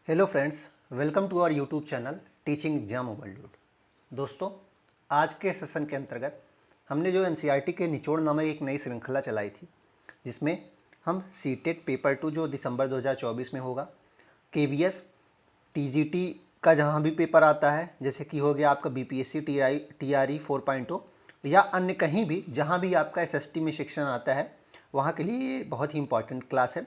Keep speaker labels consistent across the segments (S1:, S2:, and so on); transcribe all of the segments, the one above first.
S1: Hello friends, welcome to our YouTube channel teaching exam overload. दोस्तों, आज के session के अंतर्गत हमने जो एनसीईआरटी के निचोड़ नामक एक नई श्रृंखला चलाई थी, जिसमें हम सीटेट पेपर 2 जो दिसंबर 2024 में होगा, केवीएस टीजीटी का जहाँ भी पेपर आता है, जैसे कि हो गया आपका बीपीएससी टीआरई 4.0 या अन्य कहीं भी जहाँ भी आपका एसएसटी में शिक्षण आता है, वहाँ के लिए ये बहुत ही इंपॉर्टेंट क्लास है,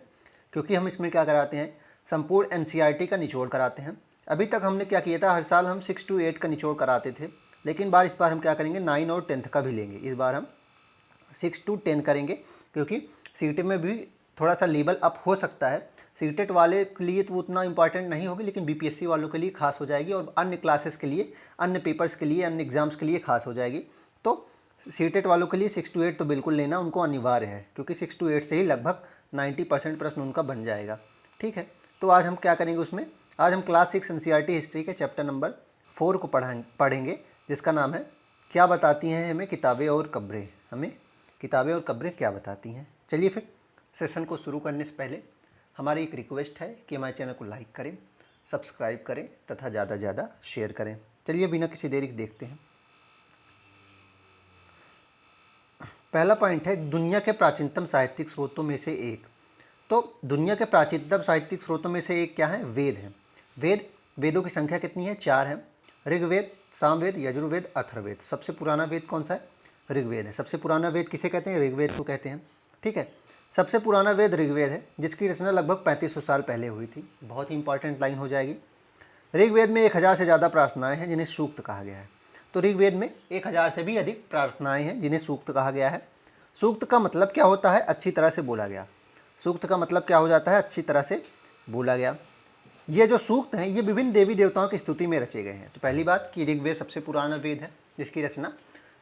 S1: क्योंकि हम इसमें क्या कराते हैं, संपूर्ण एनसीईआरटी का निचोड़ कराते हैं। अभी तक हमने क्या किया था, हर साल हम 6 to 8 का निचोड़ कराते थे, लेकिन इस बार हम क्या करेंगे, 9 और 10th का भी लेंगे। इस बार हम 6 to 10 करेंगे, क्योंकि सीटेट में भी थोड़ा सा लेवल अप हो सकता है। सीटेट वाले के लिए तो उतना इंपॉर्टेंट नहीं होगी, लेकिन बीपीएससी वालों के लिए खास हो जाएगी, और अन्य क्लासेस के लिए, अन्य पेपर्स के लिए, अन्य एग्जाम्स के लिए खास हो जाएगी। तो सीटेट वालों के लिए 6 to 8 तो बिल्कुल लेना उनको अनिवार्य है, क्योंकि 6 to 8 से ही लगभग 90% प्रश्न उनका बन जाएगा। ठीक है, तो आज हम क्या करेंगे उसमें, आज हम क्लास 6 एनसीईआरटी हिस्ट्री के चैप्टर नंबर 4 को पढ़ेंगे, जिसका नाम है क्या बताती हैं हमें किताबें और कब्रें। हमें किताबें और कब्रें क्या बताती हैं। चलिए फिर सेशन को शुरू करने से पहले हमारी एक रिक्वेस्ट है कि हमारे चैनल को लाइक करें, सब्सक्राइब करें तथा ज़्यादा से ज़्यादा शेयर करें। चलिए बिना किसी देरी के देखते हैं। पहला पॉइंट है दुनिया के प्राचीनतम साहित्यिक स्रोतों में से एक। तो दुनिया के प्राचीनतम साहित्यिक स्रोतों में से एक क्या है, वेद है। वेदों की संख्या कितनी है, 4 है। ऋग्वेद, सामवेद, यजुर्वेद, अथर्ववेद। सबसे पुराना वेद कौन सा है, ऋग्वेद है। सबसे पुराना वेद किसे कहते हैं, ऋग्वेद को कहते हैं। ठीक है, सबसे पुराना वेद ऋग्वेद है, जिसकी रचना लगभग 3500 साल पहले हुई थी। बहुत ही इंपॉर्टेंट लाइन हो जाएगी। ऋग्वेद में 1000 से ज़्यादा प्रार्थनाएं हैं, जिन्हें सूक्त कहा गया है। तो ऋग्वेद में 1000 से भी अधिक प्रार्थनाएं हैं, जिन्हें सूक्त कहा गया है। सूक्त का मतलब क्या होता है, अच्छी तरह से बोला गया। सूक्त का मतलब क्या हो जाता है, अच्छी तरह से बोला गया। ये जो सूक्त हैं, ये विभिन्न देवी देवताओं की स्तुति में रचे गए हैं। तो पहली बात कि ऋग्वेद सबसे पुराना वेद है, जिसकी रचना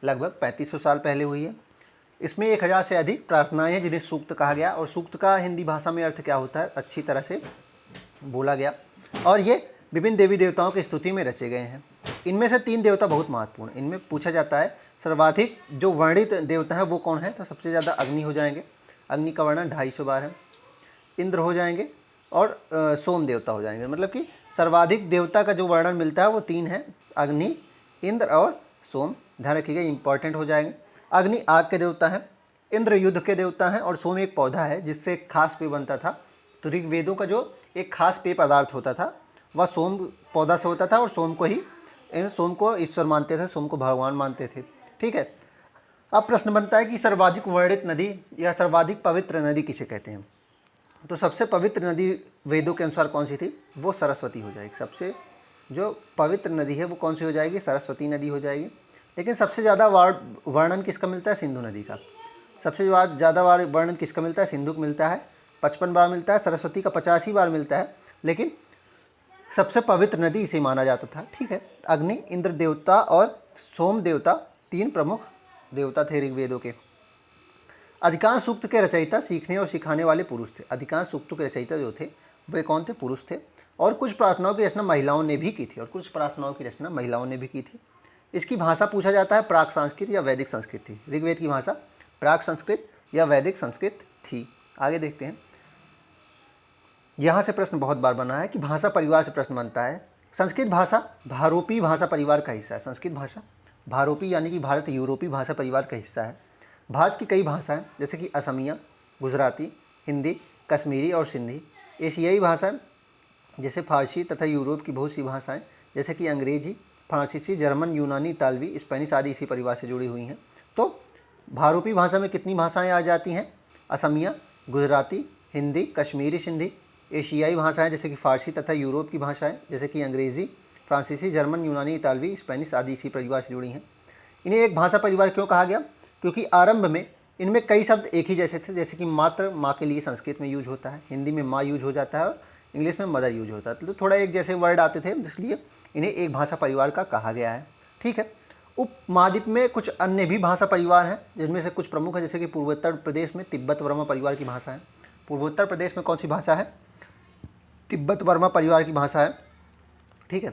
S1: लगभग 3500 साल पहले हुई है। इसमें 1000 से अधिक प्रार्थनाएं हैं, जिन्हें सूक्त कहा गया। और सूक्त का हिंदी भाषा में अर्थ क्या होता है, अच्छी तरह से बोला गया। और ये विभिन्न देवी देवताओं की स्तुति में रचे गए हैं। इनमें से 3 देवता बहुत महत्वपूर्ण। इनमें पूछा जाता है सर्वाधिक जो वर्णित देवता है वो कौन है, तो सबसे ज़्यादा अग्नि हो जाएंगे। अग्नि का वर्णन 250 बार है। इंद्र हो जाएंगे और सोम देवता हो जाएंगे। मतलब कि सर्वाधिक देवता का जो वर्णन मिलता है वो 3 है, अग्नि, इंद्र और सोम। ध्यान रखिएगा, इंपॉर्टेंट हो जाएंगे। अग्नि आग के देवता हैं, इंद्र युद्ध के देवता हैं, और सोम एक पौधा है जिससे एक खास पेय बनता था। तो ऋग्वेदों का जो एक खास पेय पदार्थ होता था वह सोम पौधा से होता था, और सोम को ईश्वर मानते थे, सोम को भगवान मानते थे। ठीक है, अब प्रश्न बनता है कि सर्वाधिक वर्णित नदी या सर्वाधिक पवित्र नदी किसे कहते हैं। तो सबसे पवित्र नदी वेदों के अनुसार कौन सी थी, वो सरस्वती हो जाएगी। सबसे जो पवित्र नदी है वो कौन सी हो जाएगी, सरस्वती नदी हो जाएगी। लेकिन सबसे ज़्यादा वर्णन किसका मिलता है, सिंधु नदी का। सबसे ज़्यादा वर्णन किसका मिलता है, सिंधु को मिलता है, 55 बार मिलता है। सरस्वती का 85 बार मिलता है, लेकिन सबसे पवित्र नदी इसे माना जाता था। ठीक है, अग्नि, इंद्र देवता और सोम देवता 3 प्रमुख देवता थे ऋग्वेदों के। अधिकांश सूक्त के रचयिता सीखने और सिखाने वाले पुरुष थे। अधिकांश सूक्तों के रचयिता जो थे वे कौन थे, पुरुष थे। और कुछ प्रार्थनाओं की रचना महिलाओं ने भी की थी, इसकी भाषा पूछा जाता है प्राक संस्कृत या वैदिक संस्कृत थी। ऋग्वेद की भाषा प्राक संस्कृत या वैदिक संस्कृत थी। आगे देखते हैं। यहाँ से प्रश्न बहुत बार बना है कि भाषा परिवार से प्रश्न बनता है। संस्कृत भाषा भारोपी भाषा परिवार का हिस्सा है। संस्कृत भाषा भारोपी यानी कि भारत यूरोपीय भाषा परिवार का हिस्सा है। भारत की कई भाषाएं जैसे कि असमिया, गुजराती, हिंदी, कश्मीरी और सिंधी। एशियाई भाषाएं जैसे फारसी तथा यूरोप की बहुत सी भाषाएं जैसे कि अंग्रेजी, फ्रांसीसी, जर्मन, यूनानी, इतालवी, स्पेनिश आदि इसी परिवार से जुड़ी हुई हैं। तो भारोपी भाषा में कितनी भाषाएं आ जाती हैं, असमिया, गुजराती, हिंदी, कश्मीरी, सिंधी। एशियाई भाषाएं जैसे कि फारसी तथा यूरोप की भाषाएं जैसे कि अंग्रेज़ी, फ्रांसीसी, जर्मन, यूनानी, इतालवी, स्पेनिश आदि इसी परिवार से जुड़ी हैं। इन्हें एक भाषा परिवार क्यों कहा गया, क्योंकि आरंभ में इनमें कई शब्द एक ही जैसे थे। जैसे कि मात्र माँ के लिए संस्कृत में यूज होता है, हिंदी में माँ यूज हो जाता है, और इंग्लिश में मदर यूज होता है। तो थोड़ा एक जैसे वर्ड आते थे, इसलिए इन्हें एक भाषा परिवार का कहा गया है। ठीक है, उपमहाद्वीप में कुछ अन्य भी भाषा परिवार हैं, जिसमें से कुछ प्रमुख है। जैसे कि पूर्वोत्तर प्रदेश में तिब्बत वर्मा परिवार की भाषा है। पूर्वोत्तर प्रदेश में कौन सी भाषा है, तिब्बत वर्मा परिवार की भाषा है। ठीक है,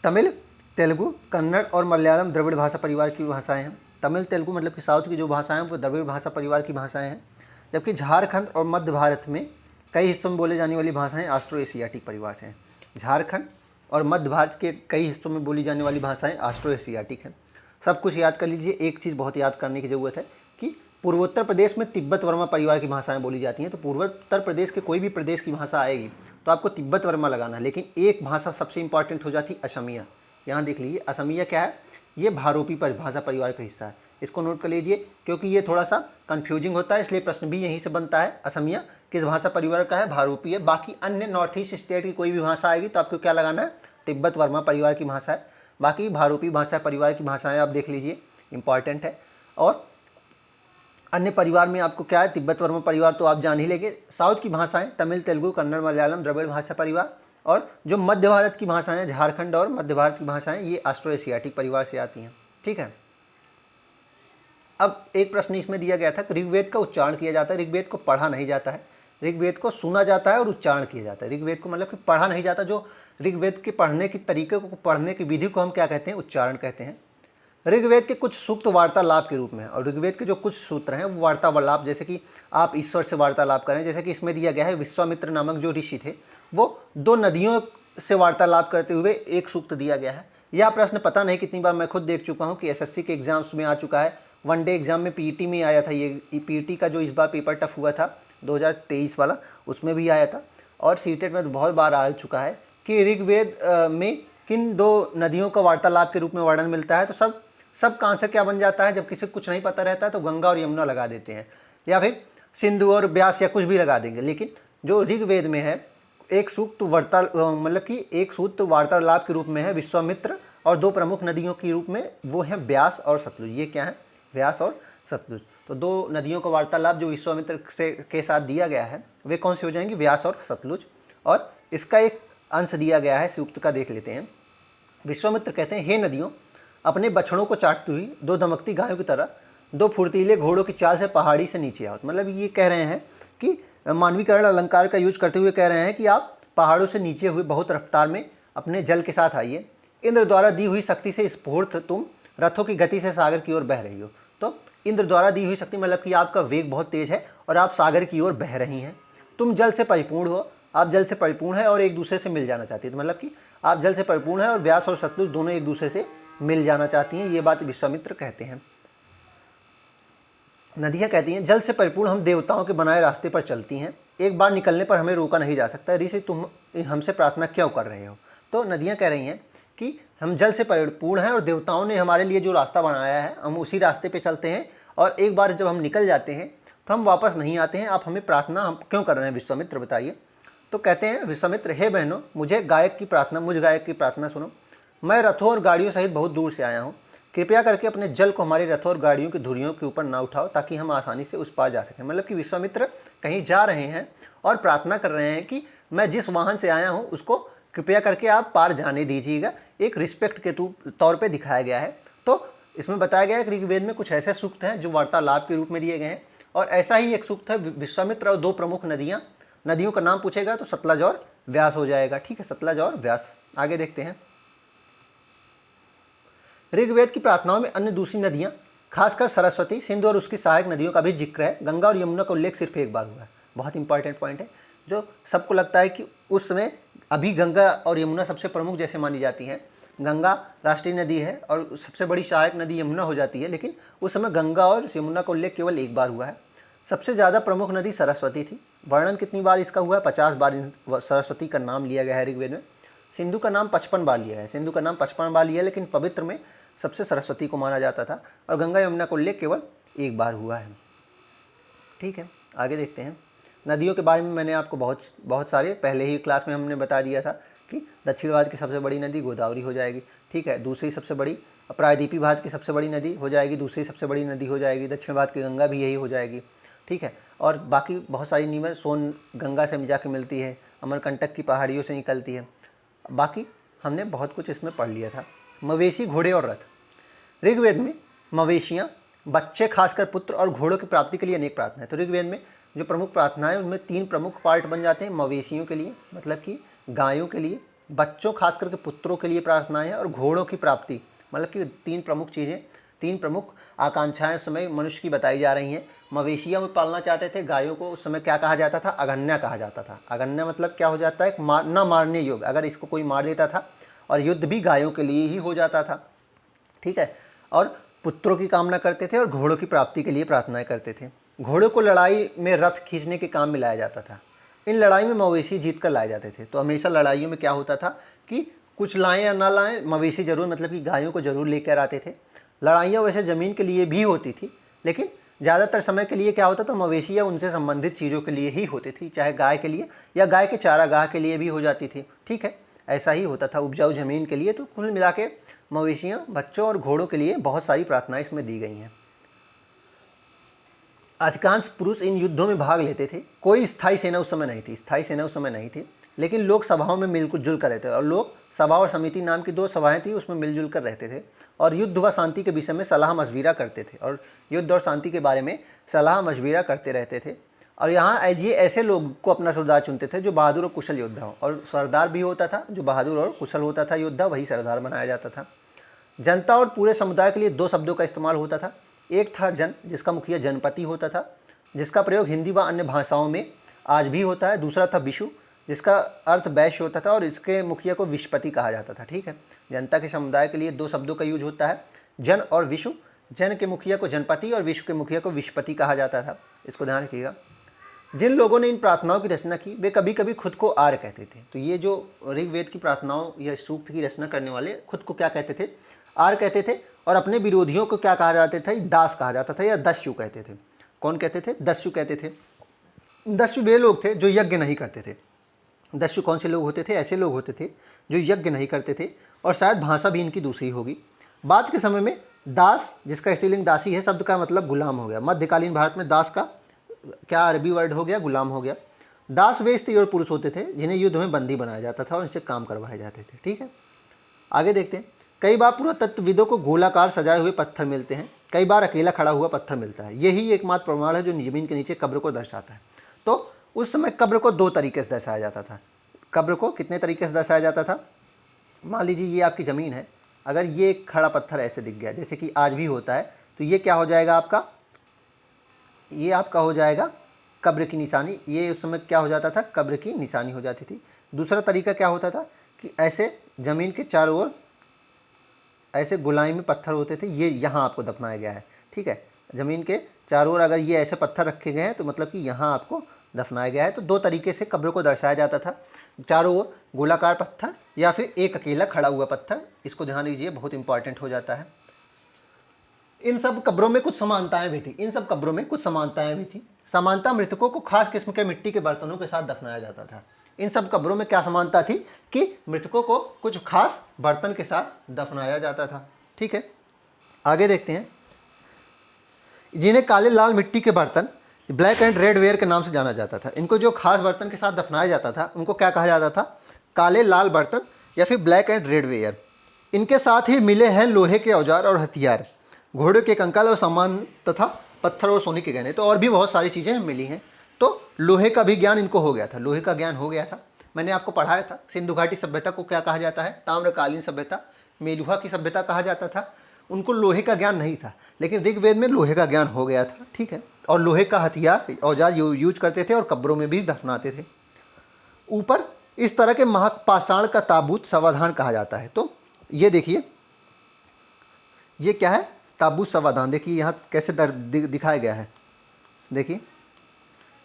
S1: तमिल, तेलुगु, कन्नड़ और मलयालम द्रविड़ भाषा परिवार की भाषाएं हैं। तमिल तेलुगु मतलब कि साउथ की जो भाषाएं हैं वो द्रविड़ भाषा परिवार की भाषाएं हैं। जबकि झारखंड और मध्य भारत में कई हिस्सों में बोले जाने वाली भाषाएं ऑस्ट्रो एशियाटिक परिवार से हैं। झारखंड और मध्य भारत के कई हिस्सों में बोली जाने वाली भाषाएं ऑस्ट्रो एशियाटिक हैं। सब कुछ याद कर लीजिए। एक चीज़ बहुत याद करने की ज़रूरत है कि पूर्वोत्तर प्रदेश में तिब्बत वर्मा परिवार की भाषाएं बोली जाती हैं। तो पूर्वोत्तर प्रदेश के कोई भी प्रदेश की भाषा आएगी तो आपको तिब्बत वर्मा लगाना है। लेकिन एक भाषा सबसे इंपॉर्टेंट हो जाती है, असमिया। यहाँ देख लीजिए, असमिया क्या है, ये भारोपी भाषा परिवार का हिस्सा है। इसको नोट कर लीजिए क्योंकि ये थोड़ा सा कंफ्यूजिंग होता है, इसलिए प्रश्न भी यहीं से बनता है। असमिया किस भाषा परिवार का है, भारोपी है। बाकी अन्य नॉर्थ ईस्ट स्टेट की कोई भी भाषा आएगी तो आपको क्या लगाना है, तिब्बत वर्मा परिवार की भाषा है। बाकी भारोपी भाषा परिवार की भाषाएं आप देख लीजिए, इंपॉर्टेंट है। और अन्य परिवार में आपको क्या है, तिब्बत वर्मा परिवार तो आप जान ही लेंगे। साउथ की भाषाएं तमिल, तेलुगु, कन्नड़, मलयालम, द्रविड़ भाषा परिवार। और जो मध्य भारत की भाषाएं, झारखंड और मध्य भारत की भाषाएं, ये ऑस्ट्रो एशियाटिक परिवार से आती हैं। ठीक है। अब एक प्रश्न इसमें दिया गया था कि ऋग्वेद का उच्चारण किया जाता है, ऋग्वेद को पढ़ा नहीं जाता है। ऋग्वेद को सुना जाता है और उच्चारण किया जाता है। ऋग्वेद को मतलब कि पढ़ा नहीं जाता। जो ऋग्वेद के पढ़ने के तरीके को, पढ़ने की विधि को हम क्या कहते हैं, उच्चारण कहते हैं। ऋग्वेद के कुछ सूक्त वार्तालाप के रूप में है और ऋग्वेद के जो कुछ सूत्र हैं वो वार्तालाप, जैसे कि आप ईश्वर से वार्तालाप करें। जैसे कि इसमें दिया गया है, विश्वामित्र नामक जो ऋषि थे वो 2 नदियों से वार्तालाप करते हुए एक सूक्त दिया गया है। यह प्रश्न पता नहीं कितनी बार मैं खुद देख चुका हूँ कि एसएससी के एग्जाम्स में आ चुका है। वनडे एग्जाम में पीईटी में आया था। ये पीईटी का जो इस बार पेपर टफ हुआ था 2023 वाला, उसमें भी आया था। और सीटेट में तो बहुत बार आ चुका है कि ऋग्वेद में किन 2 नदियों का वार्तालाप के रूप में वर्णन मिलता है। तो सब का आंसर क्या बन जाता है, जब किसी को कुछ नहीं पता रहता है तो गंगा और यमुना लगा देते हैं, या फिर सिंधु और ब्यास या कुछ भी लगा देंगे। लेकिन जो ऋग्वेद में है, एक सूक्त मतलब कि एक सूक्त वार्तालाप के रूप में है विश्वामित्र, और 2 प्रमुख नदियों के रूप में वो है ब्यास और सतलुज। ये क्या है, व्यास और सतलुज। तो 2 नदियों का वार्तालाप जो विश्वामित्र के साथ दिया गया है वे कौन से हो जाएंगे, व्यास और सतलुज। और इसका एक अंश दिया गया है सूक्त का, देख लेते हैं। विश्वामित्र कहते हैं, हे नदियों, अपने बछड़ों को चाटती हुई 2 दमकती गायों की तरह 2 फुर्तीले घोड़ों की चाल से पहाड़ी से नीचे आओ। मतलब ये कह रहे हैं कि मानवीकरण अलंकार का यूज करते हुए कह रहे हैं कि आप पहाड़ों से नीचे हुए बहुत रफ्तार में अपने जल के साथ आइए। इंद्र द्वारा दी हुई शक्ति से स्फूर्त तुम रथों की गति से सागर की ओर बह रही हो। तो इंद्र द्वारा दी हुई शक्ति मतलब कि आपका वेग बहुत तेज है और आप सागर की ओर बह रही हैं। तुम जल से परिपूर्ण हो, आप जल से परिपूर्ण है और एक दूसरे से मिल जाना चाहती है। तो मतलब कि आप जल से परिपूर्ण है और व्यास और सतलुज दोनों एक दूसरे से मिल जाना चाहती हैं। ये बात विश्वामित्र कहते हैं। नदियाँ कहती हैं, जल से परिपूर्ण हम देवताओं के बनाए रास्ते पर चलती हैं, एक बार निकलने पर हमें रोका नहीं जा सकता। ऋषि, तुम हमसे प्रार्थना क्यों कर रहे हो। तो नदियाँ कह रही हैं कि हम जल से परिपूर्ण हैं और देवताओं ने हमारे लिए जो रास्ता बनाया है हम उसी रास्ते पे चलते हैं, और एक बार जब हम निकल जाते हैं तो हम वापस नहीं आते हैं। आप हमें प्रार्थना हम क्यों कर रहे हैं विश्वामित्र, बताइए। तो कहते हैं विश्वामित्र, हे बहनों, मुझ गायक की प्रार्थना सुनो। मैं रथों और गाड़ियों सहित बहुत दूर से आया हूँ। कृपया करके अपने जल को हमारे रथों और गाड़ियों की धुरियों के ऊपर ना उठाओ ताकि हम आसानी से उस पार जा सकें। मतलब कि विश्वामित्र कहीं जा रहे हैं और प्रार्थना कर रहे हैं कि मैं जिस वाहन से आया हूँ उसको कृपया करके आप पार जाने दीजिएगा। एक रिस्पेक्ट के तौर पे दिखाया गया है। तो इसमें बताया गया है कि ऋग्वेद में कुछ ऐसे सूक्त हैं जो वार्तालाप के रूप में दिए गए हैं, और ऐसा ही एक सूक्त है विश्वामित्र और 2 प्रमुख नदियों का नाम पूछेगा तो सतलज और व्यास हो जाएगा। ठीक है, सतलज और व्यास। आगे देखते हैं। ऋग्वेद की प्रार्थनाओं में अन्य दूसरी नदियाँ, खासकर सरस्वती, सिंधु और उसकी सहायक नदियों का भी जिक्र है। गंगा और यमुना का उल्लेख सिर्फ एक बार हुआ है। बहुत इंपॉर्टेंट पॉइंट है, जो सबको लगता है कि उस समय अभी गंगा और यमुना सबसे प्रमुख जैसे मानी जाती हैं। गंगा राष्ट्रीय नदी है और सबसे बड़ी सहायक नदी यमुना हो जाती है, लेकिन उस समय गंगा और यमुना का उल्लेख केवल एक बार हुआ है। सबसे ज़्यादा प्रमुख नदी सरस्वती थी। वर्णन कितनी बार इसका हुआ है, 50 बार सरस्वती का नाम लिया गया है ऋग्वेद में। सिंधु का नाम 55 बार लिया है। सिंधु का नाम 55 बार लिया है, लेकिन पवित्र में सबसे सरस्वती को माना जाता था, और गंगा यमुना का उल्लेख केवल एक बार हुआ है। ठीक है, आगे देखते हैं। नदियों के बारे में मैंने आपको बहुत सारे पहले ही क्लास में हमने बता दिया था कि दक्षिण भारत की सबसे बड़ी नदी गोदावरी हो जाएगी। ठीक है, दूसरी सबसे बड़ी प्रायद्वीपीय भारत की सबसे बड़ी नदी हो जाएगी, दूसरी सबसे बड़ी नदी हो जाएगी दक्षिण भारत की गंगा भी यही हो जाएगी। ठीक है, और बाकी बहुत सारी नीवें सोन गंगा से जाके मिलती है, अमरकंटक की पहाड़ियों से निकलती है। बाकी हमने बहुत कुछ इसमें पढ़ लिया था। मवेशी, घोड़े और रथ। ऋग्वेद में मवेशियाँ, बच्चे, खासकर पुत्र और घोड़ों की प्राप्ति के लिए अनेक प्रार्थनाएं। तो ऋग्वेद में जो प्रमुख प्रार्थनाएं उनमें 3 प्रमुख पार्ट बन जाते हैं। मवेशियों के लिए मतलब कि गायों के लिए, बच्चों खास करके पुत्रों के लिए प्रार्थनाएं, और घोड़ों की प्राप्ति मतलब कि 3 प्रमुख चीज़ें, 3 प्रमुख आकांक्षाएं उस समय मनुष्य की बताई जा रही हैं। मवेशियाँ वो पालना चाहते थे। गायों को उस समय क्या कहा जाता था? अगन्या कहा जाता था। अगन्या मतलब क्या हो जाता है? न मारने योग्य। अगर इसको कोई मार देता था और युद्ध भी गायों के लिए ही हो जाता था, ठीक है। और पुत्रों की कामना करते थे और घोड़ों की प्राप्ति के लिए प्रार्थनाएं करते थे। घोड़ों को लड़ाई में रथ खींचने के काम में लाया जाता था। इन लड़ाई में मवेशी जीत कर लाए जाते थे। तो हमेशा लड़ाइयों में क्या होता था कि कुछ लाएं या ना लाएं, मवेशी जरूर, मतलब कि गायों को जरूर लेकर आते थे। लड़ाइयाँ वैसे ज़मीन के लिए भी होती थी, लेकिन ज़्यादातर समय के लिए क्या होता था? मवेशी या उनसे संबंधित चीज़ों के लिए ही होती थी, चाहे गाय के लिए या गाय के चारागाह के लिए भी हो जाती थी, ठीक है। ऐसा ही होता था उपजाऊ ज़मीन के लिए। तो कुल मिला के मवेशियाँ, बच्चों और घोड़ों के लिए बहुत सारी प्रार्थनाएं इसमें दी गई हैं। अधिकांश पुरुष इन युद्धों में भाग लेते थे। कोई स्थायी सेना उस समय नहीं थी, स्थायी सेना उस समय नहीं थी, लेकिन लोग सभाओं में मिलकर जुल कर रहते थे। और लोग सभा और समिति नाम की 2 सभाएं थी, उसमें मिलजुल कर रहते थे और युद्ध व शांति के विषय में सलाह मशविरा करते थे। और युद्ध और शांति के बारे में सलाह मशविरा करते रहते थे। और यहाँ ये ऐसे लोग को अपना सरदार चुनते थे जो बहादुर और कुशल योद्धा हो। और सरदार भी होता था जो बहादुर और कुशल होता था योद्धा, वही सरदार बनाया जाता था। जनता और पूरे समुदाय के लिए 2 शब्दों का इस्तेमाल होता था। एक था जन, जिसका मुखिया जनपति होता था, जिसका प्रयोग हिंदी व अन्य भाषाओं में आज भी होता है। दूसरा था विशु, जिसका अर्थ वैश्य होता था और इसके मुखिया को विशपति कहा जाता था, ठीक है। जनता के समुदाय के लिए 2 शब्दों का यूज होता है, जन और विशु। जन के मुखिया को जनपति और विशु के मुखिया को विशपति कहा जाता था। इसको ध्यान रखिएगा। जिन लोगों ने इन प्रार्थनाओं की रचना की वे कभी कभी खुद को आर्य कहते थे। तो ये जो ऋग्वेद की प्रार्थनाओं या सूक्त की रचना करने वाले खुद को क्या कहते थे? आर्य कहते थे। और अपने विरोधियों को क्या कहा जाता था? दास कहा जाता था या दस्यु कहते थे। कौन कहते थे? दस्यु कहते थे। दस्यु वे लोग थे जो यज्ञ नहीं करते थे। दस्यु कौन से लोग होते थे? ऐसे लोग होते थे जो यज्ञ नहीं करते थे, और शायद भाषा भी इनकी दूसरी होगी। बाद के समय में दास, जिसका स्त्रीलिंग दासी है, शब्द का मतलब गुलाम हो गया। मध्यकालीन भारत में दास का क्या अरबी वर्ड हो गया? गुलाम हो गया। दास वे स्त्री और पुरुष होते थे जिन्हें युद्ध में बंदी बनाया जाता था और इनसे काम करवाए जाते थे, ठीक है। आगे देखते हैं। कई बार पुरातत्वविदों को गोलाकार सजाए हुए पत्थर मिलते हैं, कई बार अकेला खड़ा हुआ पत्थर मिलता है। यही एकमात्र प्रमाण है जो जमीन के नीचे कब्र को दर्शाता है। तो उस समय कब्र को 2 तरीके से दर्शाया जाता था। कब्र को कितने तरीके से दर्शाया जाता था? मान लीजिए ये आपकी ज़मीन है, अगर ये एक खड़ा पत्थर ऐसे दिख गया, जैसे कि आज भी होता है, तो ये क्या हो जाएगा आपका? ये आपका हो जाएगा कब्र की निशानी। ये उस समय क्या हो जाता था? कब्र की निशानी हो जाती थी। दूसरा तरीका क्या होता था कि ऐसे ज़मीन के चारों ओर ऐसे गोलाई में पत्थर होते थे, ये यहाँ आपको दफनाया गया है, ठीक है। ज़मीन के चारों ओर अगर ये ऐसे पत्थर रखे गए हैं तो मतलब कि यहाँ आपको दफनाया गया है। तो 2 तरीके से कब्र को दर्शाया जाता था, चारों ओर गोलाकार पत्थर या फिर एक अकेला खड़ा हुआ पत्थर। इसको ध्यान दीजिए, बहुत इंपॉर्टेंट हो जाता है। इन सब कब्रों में कुछ समानताएं भी थी। समानता मृतकों को खास किस्म के मिट्टी के बर्तनों के साथ दफनाया जाता था। इन सब कब्रों में क्या समानता थी कि मृतकों को कुछ खास बर्तन के साथ दफनाया जाता था, ठीक है। आगे देखते हैं। जिन्हें काले लाल मिट्टी के बर्तन, ब्लैक एंड रेड वेयर के नाम से जाना जाता था। इनको जो खास बर्तन के साथ दफनाया जाता था उनको क्या कहा जाता था? काले लाल बर्तन या फिर ब्लैक एंड रेड वेयर। इनके साथ ही मिले हैं लोहे के औजार और हथियार, घोड़े के कंकाल और सामान तथा पत्थर और सोने के गहने। तो और भी बहुत सारी चीज़ें मिली हैं। तो लोहे का भी ज्ञान इनको हो गया था, लोहे का ज्ञान हो गया था। मैंने आपको पढ़ाया था सिंधु घाटी सभ्यता को क्या कहा जाता है? ताम्रकालीन सभ्यता, मेलुहा की सभ्यता कहा जाता था। उनको लोहे का ज्ञान नहीं था, लेकिन ऋग्वेद में लोहे का ज्ञान हो गया था, ठीक है। और लोहे का हथियार औजार यूज करते थे और कब्रों में भी दफनाते थे। ऊपर इस तरह के महापाषाण का ताबूत समाधान कहा जाता है। तो ये देखिए, ये क्या है? ताबूत समाधान। देखिए यहाँ कैसे दिखाया गया है। देखिए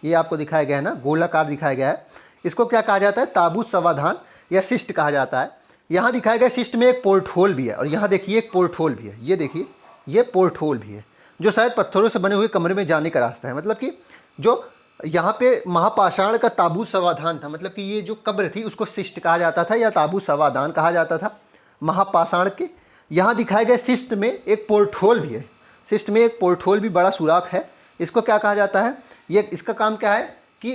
S1: ये आपको दिखाया गया है ना, गोलाकार दिखाया गया है। इसको क्या कहा जाता है? ताबूत समाधान या शिष्ट कहा जाता है। यहाँ दिखाया गया शिष्ट में एक पोर्ट होल भी है, और यहाँ देखिए एक पोर्ट होल भी है। ये देखिए ये पोर्ट होल भी है, जो शायद पत्थरों से बने हुए कमरे में जाने का रास्ता है। मतलब कि जो यहाँ पे महापाषाण का ताबूत समाधान था, मतलब कि ये जो कब्र थी उसको शिष्ट कहा जाता था या ताबूत समाधान कहा जाता था महापाषाण के। यहाँ दिखाए गए शिष्ट में एक पोर्ट होल भी है। शिष्ट में एक पोर्ट होल भी, बड़ा सुराख है। इसको क्या कहा जाता है? ये इसका काम क्या है कि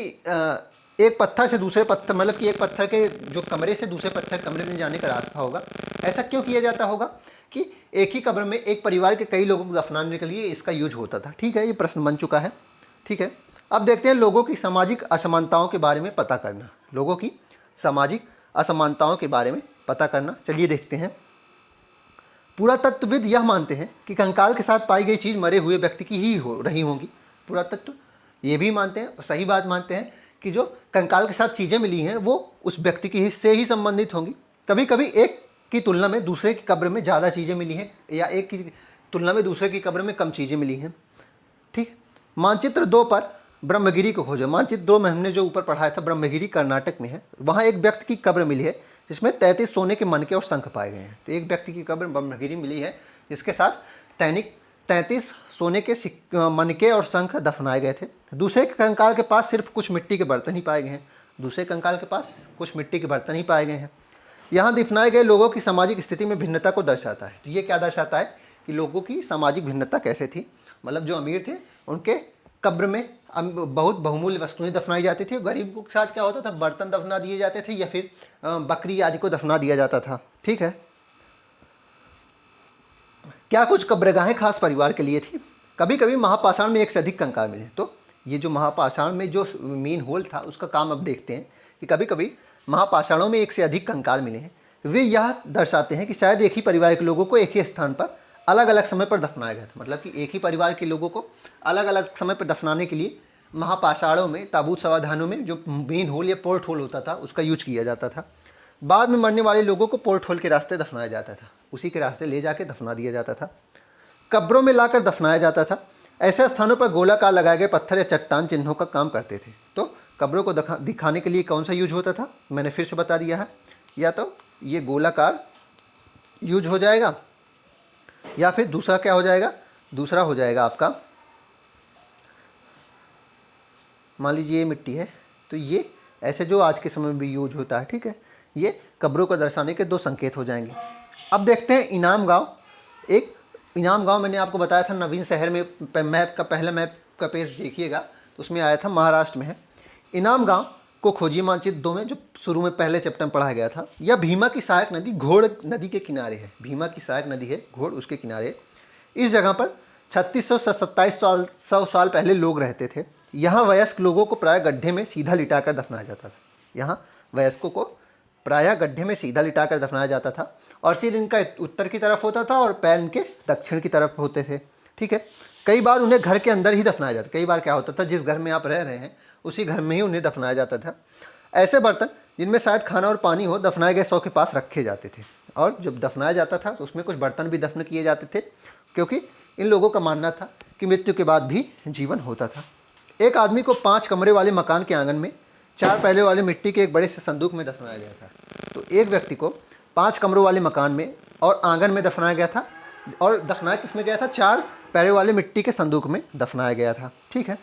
S1: एक पत्थर से दूसरे पत्थर, मतलब कि एक पत्थर के जो कमरे से दूसरे पत्थर कमरे में जाने का रास्ता होगा। ऐसा क्यों किया जाता होगा कि एक ही कब्र में एक परिवार के कई लोगों को दफनाने के लिए इसका यूज होता था, ठीक है। ये प्रश्न बन चुका है, ठीक है। अब देखते हैं लोगों की सामाजिक असमानताओं के बारे में पता करना। लोगों की सामाजिक असमानताओं के बारे में पता करना, चलिए देखते हैं। पुरातत्वविद यह मानते हैं कि कंकाल के साथ पाई गई चीज़ मरे हुए व्यक्ति की ही हो रही होंगी। पुरातत्व ये भी मानते हैं और सही बात मानते हैं कि जो कंकाल के साथ चीज़ें मिली हैं वो उस व्यक्ति की हिस्से ही संबंधित होंगी। कभी कभी एक की तुलना में दूसरे की कब्र में ज़्यादा चीज़ें मिली हैं या एक की तुलना में दूसरे की कब्र में कम चीज़ें मिली हैं। ठीक। मानचित्र 2 पर ब्रह्मगिरी को खोजो। मानचित्र 2 में हमने जो ऊपर पढ़ाया था ब्रह्मगिरी कर्नाटक में है। वहाँ एक व्यक्ति की कब्र मिली है जिसमें 33 सोने के मनके और शंख पाए गए हैं। तो एक व्यक्ति की कब्र ब्रह्मगिरी मिली है जिसके साथ 33 सोने के मनके और शंख दफनाए गए थे। दूसरे कंकाल के पास सिर्फ कुछ मिट्टी के बर्तन ही पाए गए हैं। दूसरे कंकाल के पास कुछ मिट्टी के बर्तन ही पाए गए हैं। यहाँ दफनाए गए लोगों की सामाजिक स्थिति में भिन्नता को दर्शाता है। तो ये क्या दर्शाता है कि लोगों की सामाजिक भिन्नता कैसे थी। मतलब जो अमीर थे उनके कब्र में बहुत बहुमूल्य वस्तुएं दफनाई जाती थी। गरीब के साथ क्या होता था, बर्तन दफना दिए जाते थे या फिर बकरी आदि को दफना दिया जाता था। ठीक है। क्या कुछ कब्रगाहें खास परिवार के लिए थी। कभी कभी महापाषाण में एक से अधिक कंकाल मिले। तो ये जो महापाषाण में जो मेन होल था उसका काम अब देखते हैं कि कभी कभी महापाषाणों में एक से अधिक कंकाल मिले हैं। वे यह दर्शाते हैं कि शायद एक ही परिवार के लोगों को एक ही स्थान पर अलग अलग समय पर दफनाया गया था। मतलब कि एक ही परिवार के लोगों को अलग अलग समय पर दफनाने के लिए महापाषाणों में, ताबूत समाधानों में जो मेन होल या पोर्ट होल होता था उसका यूज किया जाता था। बाद में मरने वाले लोगों को पोर्ट होल के रास्ते दफनाया जाता था, उसी के रास्ते ले जाके दफना दिया जाता था। कब्रों में लाकर दफनाया जाता था। ऐसे स्थानों पर गोलाकार लगाए गए पत्थर या चट्टान चिन्हों का काम करते थे। तो कब्रों को दिखाने के लिए कौन सा यूज होता था, मैंने फिर से बता दिया है। या तो ये गोलाकार यूज हो जाएगा या फिर दूसरा क्या हो जाएगा, दूसरा हो जाएगा आपका, मान लीजिए ये मिट्टी है तो ये ऐसे जो आज के समय में भी यूज होता है। ठीक है। ये कब्रों को दर्शाने के 2 संकेत हो जाएंगे। अब देखते हैं इनाम गांव। एक इनाम गांव मैंने आपको बताया था नवीन शहर में, मैप का पहला मैप का पेज देखिएगा तो उसमें आया था, महाराष्ट्र में है। इनाम गांव को खोजिए मानचित्र 2 में, जो शुरू में पहले चैप्टर में पढ़ाया गया था। यह भीमा की सहायक नदी घोड़ नदी के किनारे है। भीमा की सहायक नदी है घोड़, उसके किनारे। इस जगह पर 3600 से 2700 साल पहले लोग रहते थे। यहाँ वयस्क लोगों को प्रायः गड्ढे में सीधा लिटाकर दफनाया जाता था। यहाँ वयस्कों को प्रायः गड्ढे में सीधा लिटाकर दफनाया जाता था और सिर इनका उत्तर की तरफ होता था और पैर इनके दक्षिण की तरफ होते थे। ठीक है। कई बार उन्हें घर के अंदर ही दफनाया जाता। कई बार क्या होता था, जिस घर में आप रह रहे हैं उसी घर में ही उन्हें दफनाया जाता था। ऐसे बर्तन जिनमें शायद खाना और पानी हो दफनाए गए शव के पास रखे जाते थे। और जब दफनाया जाता था तो उसमें कुछ बर्तन भी दफन किए जाते थे, क्योंकि इन लोगों का मानना था कि मृत्यु के बाद भी जीवन होता था। एक आदमी को 5 कमरे वाले मकान के आंगन में 4 पहले वाले मिट्टी के एक बड़े से संदूक में दफनाया गया था। तो एक व्यक्ति को 5 कमरों वाले मकान में और आंगन में दफनाया गया था। और दफनाया किसमें गया था, 4 पैरों वाले मिट्टी के संदूक में दफनाया गया था। ठीक है।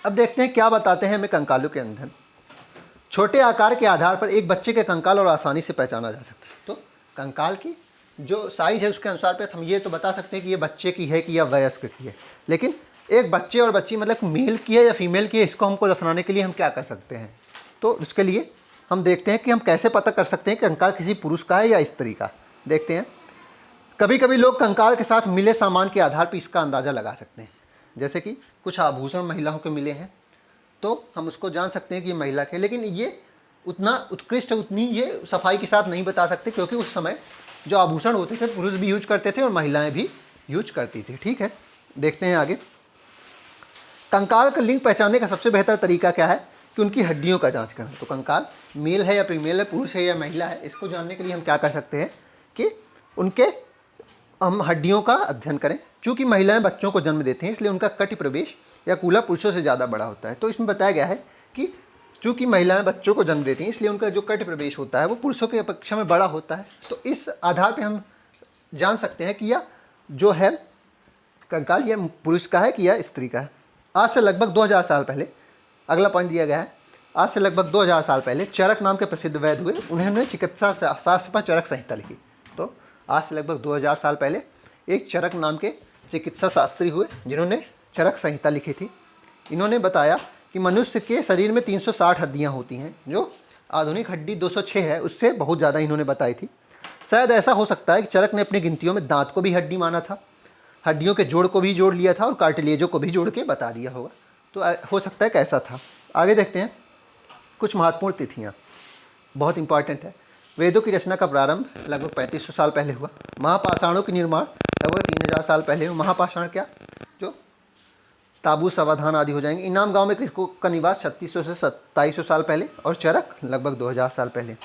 S1: अब देखते हैं क्या बताते हैं हमें कंकालों के अंदर। छोटे आकार के आधार पर एक बच्चे के कंकाल और आसानी से पहचाना जा सकता है। तो कंकाल की जो साइज है उसके अनुसार पे हम ये तो बता सकते हैं कि ये बच्चे की है कि या वयस्क की है। लेकिन एक बच्चे और बच्ची मतलब मेल की है या फीमेल की है, इसको हमको दफनाने के लिए हम क्या कर सकते हैं। तो उसके लिए हम देखते हैं कि हम कैसे पता कर सकते हैं कि कंकाल किसी पुरुष का है या स्त्री का। देखते हैं, कभी कभी लोग कंकाल के साथ मिले सामान के आधार पर इसका अंदाज़ा लगा सकते हैं। जैसे कि कुछ आभूषण महिलाओं के मिले हैं तो हम उसको जान सकते हैं कि ये महिला के, लेकिन ये उतना उत्कृष्ट, उतनी ये सफाई के साथ नहीं बता सकते, क्योंकि उस समय जो आभूषण होते थे पुरुष भी यूज करते थे और महिलाएं भी यूज करती थी। ठीक है। देखते हैं आगे। कंकाल का लिंग पहचानने का सबसे बेहतर तरीका क्या है कि उनकी हड्डियों का जांच करना। तो कंकाल मेल है या फीमेल है, पुरुष है या महिला है, इसको जानने के लिए हम क्या कर सकते हैं कि उनके हम हड्डियों का अध्ययन करें। चूँकि महिलाएं बच्चों को जन्म देती हैं इसलिए उनका कटी प्रवेश या कूला पुरुषों से ज़्यादा बड़ा होता है। तो इसमें बताया गया है कि चूँकि महिलाएं बच्चों को जन्म देती हैं इसलिए उनका जो कटी प्रवेश होता है वो पुरुषों की अपेक्षा में बड़ा होता है। तो इस आधार पर हम जान सकते हैं कि यह जो है कंकाल यह पुरुष का है कि यह स्त्री का है। आज से लगभग 2000 साल पहले, अगला पॉइंट दिया गया है, आज से लगभग 2000 साल पहले चरक नाम के प्रसिद्ध वैद्य हुए। उन्होंने चिकित्सा शास्त्र पर चरक संहिता लिखी। तो आज से लगभग 2000 साल पहले एक चरक नाम के चिकित्सा शास्त्री हुए जिन्होंने चरक संहिता लिखी थी। इन्होंने बताया कि मनुष्य के शरीर में 360 हड्डियाँ होती हैं, जो आधुनिक हड्डी 206 है उससे बहुत ज़्यादा इन्होंने बताई थी। शायद ऐसा हो सकता है कि चरक ने अपनी गिनतियों में दांत को भी हड्डी माना था, हड्डियों के जोड़ को भी जोड़ लिया था और कार्टिलेजों को भी जोड़ के बता दिया होगा। तो हो सकता है कि ऐसा था। आगे देखते हैं कुछ महत्वपूर्ण तिथियाँ, बहुत इंपॉर्टेंट है। वेदों की रचना का प्रारंभ लगभग 3500 साल पहले हुआ। महापाषाणों के निर्माण लगभग 3000 साल पहले हुआ। महापाषाण क्या, जो ताबूस अवधान आदि हो जाएंगे। इनाम गांव में किसको का निवास 3600 से 2700 साल पहले और चरक लगभग 2000 साल पहले।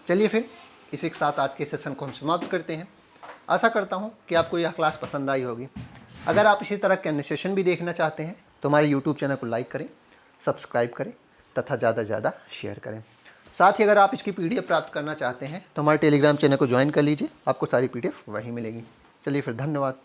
S1: चलिए फिर इसी के साथ आज के सेशन को हम समाप्त करते हैं। आशा करता हूँ कि आपको यह क्लास पसंद आई होगी। अगर आप इसी तरह के अन्य सेशन भी देखना चाहते हैं तो हमारे यूट्यूब चैनल को लाइक करें, सब्सक्राइब करें तथा ज़्यादा से ज़्यादा शेयर करें। साथ ही अगर आप इसकी PDF प्राप्त करना चाहते हैं तो हमारे टेलीग्राम चैनल को ज्वाइन कर लीजिए, आपको सारी PDF वहीं मिलेगी। चलिए फिर, धन्यवाद।